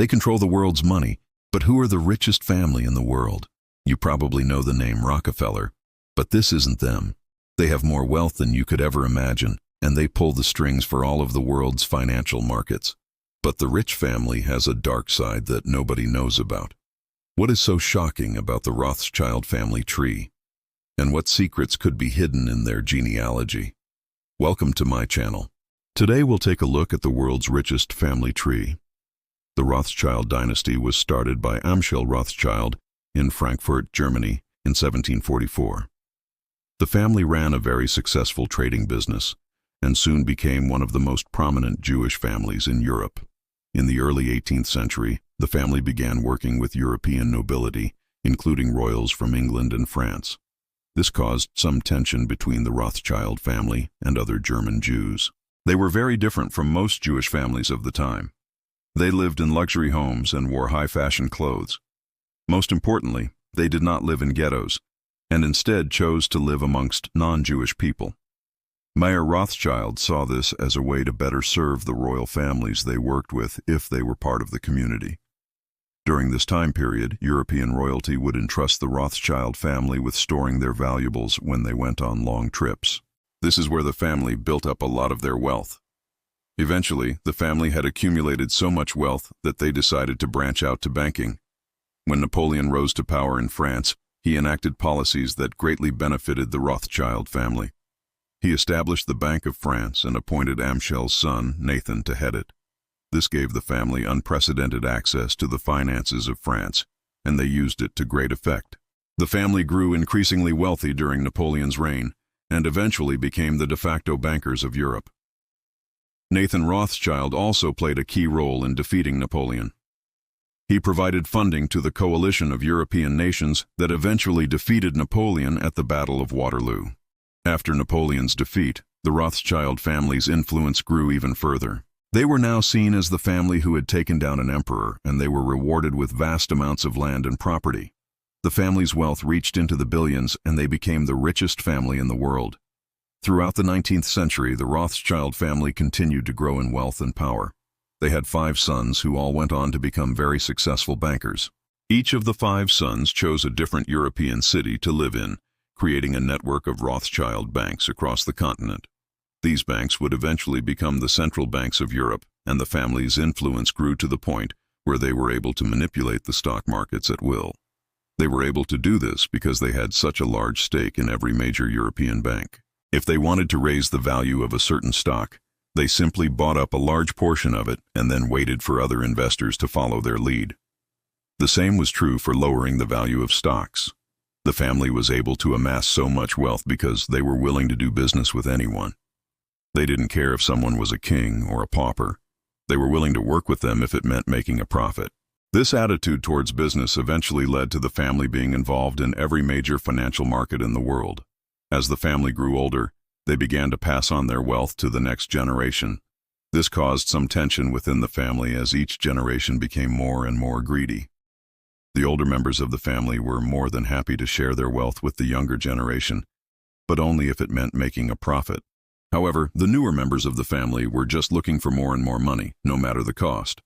They control the world's money, but who are the richest family in the world? You probably know the name Rockefeller, but this isn't them. They have more wealth than you could ever imagine, and they pull the strings for all of the world's financial markets. But the rich family has a dark side that nobody knows about. What is so shocking about the Rothschild family tree? And what secrets could be hidden in their genealogy? Welcome to my channel. Today we'll take a look at the world's richest family tree. The Rothschild dynasty was started by Amschel Rothschild in Frankfurt, Germany in 1744. The family ran a very successful trading business and soon became one of the most prominent Jewish families in Europe. In the early 18th century, the family began working with European nobility, including royals from England and France. This caused some tension between the Rothschild family and other German Jews. They were very different from most Jewish families of the time. They lived in luxury homes and wore high-fashion clothes. Most importantly, they did not live in ghettos, and instead chose to live amongst non-Jewish people. Mayer Rothschild saw this as a way to better serve the royal families they worked with if they were part of the community. During this time period, European royalty would entrust the Rothschild family with storing their valuables when they went on long trips. This is where the family built up a lot of their wealth. Eventually, the family had accumulated so much wealth that they decided to branch out to banking. When Napoleon rose to power in France, he enacted policies that greatly benefited the Rothschild family. He established the Bank of France and appointed Amschel's son, Nathan, to head it. This gave the family unprecedented access to the finances of France, and they used it to great effect. The family grew increasingly wealthy during Napoleon's reign, and eventually became the de facto bankers of Europe. Nathan Rothschild also played a key role in defeating Napoleon. He provided funding to the coalition of European nations that eventually defeated Napoleon at the Battle of Waterloo. After Napoleon's defeat, the Rothschild family's influence grew even further. They were now seen as the family who had taken down an emperor, and they were rewarded with vast amounts of land and property. The family's wealth reached into the billions, and they became the richest family in the world. Throughout the 19th century, the Rothschild family continued to grow in wealth and power. They had 5 sons who all went on to become very successful bankers. Each of the 5 sons chose a different European city to live in, creating a network of Rothschild banks across the continent. These banks would eventually become the central banks of Europe, and the family's influence grew to the point where they were able to manipulate the stock markets at will. They were able to do this because they had such a large stake in every major European bank. If they wanted to raise the value of a certain stock, they simply bought up a large portion of it and then waited for other investors to follow their lead. The same was true for lowering the value of stocks. The family was able to amass so much wealth because they were willing to do business with anyone. They didn't care if someone was a king or a pauper. They were willing to work with them if it meant making a profit. This attitude towards business eventually led to the family being involved in every major financial market in the world. As the family grew older, they began to pass on their wealth to the next generation. This caused some tension within the family as each generation became more and more greedy. The older members of the family were more than happy to share their wealth with the younger generation, but only if it meant making a profit. However, the newer members of the family were just looking for more and more money, no matter the cost.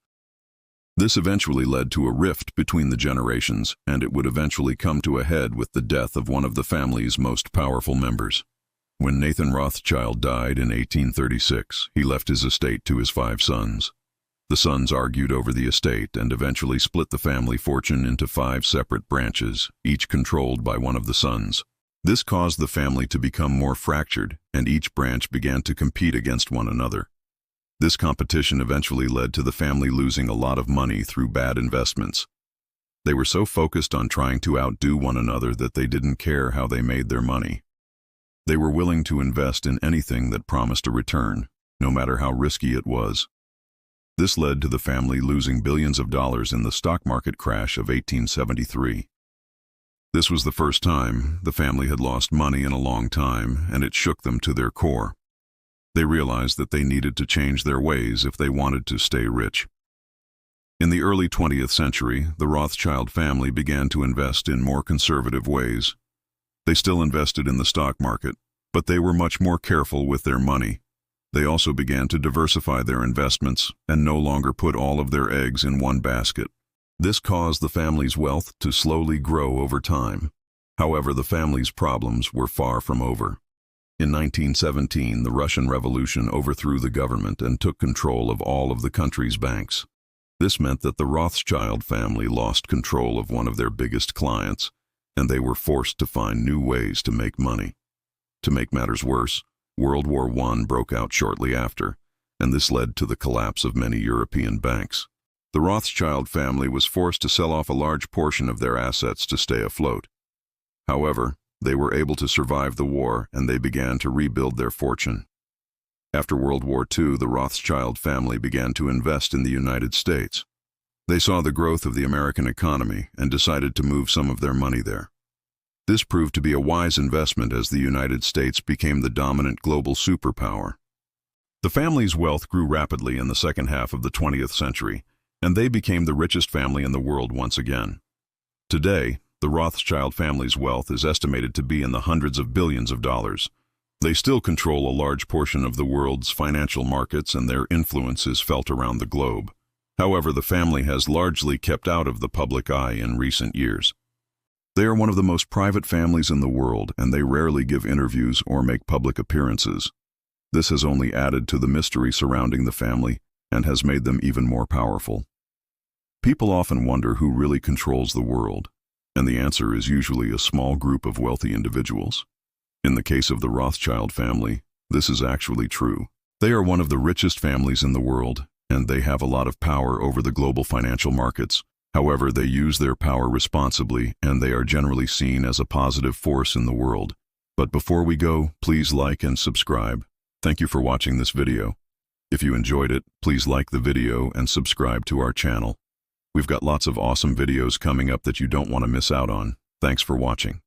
This eventually led to a rift between the generations, and it would eventually come to a head with the death of one of the family's most powerful members. When Nathan Rothschild died in 1836, he left his estate to his 5 sons. The sons argued over the estate and eventually split the family fortune into 5 separate branches, each controlled by one of the sons. This caused the family to become more fractured, and each branch began to compete against one another. This competition eventually led to the family losing a lot of money through bad investments. They were so focused on trying to outdo one another that they didn't care how they made their money. They were willing to invest in anything that promised a return, no matter how risky it was. This led to the family losing billions of dollars in the stock market crash of 1873. This was the first time the family had lost money in a long time, and it shook them to their core. They realized that they needed to change their ways if they wanted to stay rich. In the early 20th century, the Rothschild family began to invest in more conservative ways. They still invested in the stock market, but they were much more careful with their money. They also began to diversify their investments and no longer put all of their eggs in one basket. This caused the family's wealth to slowly grow over time. However, the family's problems were far from over. In 1917, the Russian Revolution overthrew the government and took control of all of the country's banks. This meant that the Rothschild family lost control of one of their biggest clients, and they were forced to find new ways to make money. To make matters worse, World War I broke out shortly after, and this led to the collapse of many European banks. The Rothschild family was forced to sell off a large portion of their assets to stay afloat. However, they were able to survive the war, and they began to rebuild their fortune. After World War II, the Rothschild family began to invest in the United States. They saw the growth of the American economy and decided to move some of their money there. This proved to be a wise investment as the United States became the dominant global superpower. The family's wealth grew rapidly in the second half of the 20th century, and they became the richest family in the world once again. Today, the Rothschild family's wealth is estimated to be in the hundreds of billions of dollars. They still control a large portion of the world's financial markets, and their influence is felt around the globe. However, the family has largely kept out of the public eye in recent years. They are one of the most private families in the world, and they rarely give interviews or make public appearances. This has only added to the mystery surrounding the family and has made them even more powerful. People often wonder who really controls the world, and the answer is usually a small group of wealthy individuals. In the case of the Rothschild family, this is actually true. They are one of the richest families in the world, and they have a lot of power over the global financial markets. However, they use their power responsibly, and they are generally seen as a positive force in the world. But before we go, please like and subscribe. Thank you for watching this video. If you enjoyed it, please like the video and subscribe to our channel. We've got lots of awesome videos coming up that you don't want to miss out on. Thanks for watching.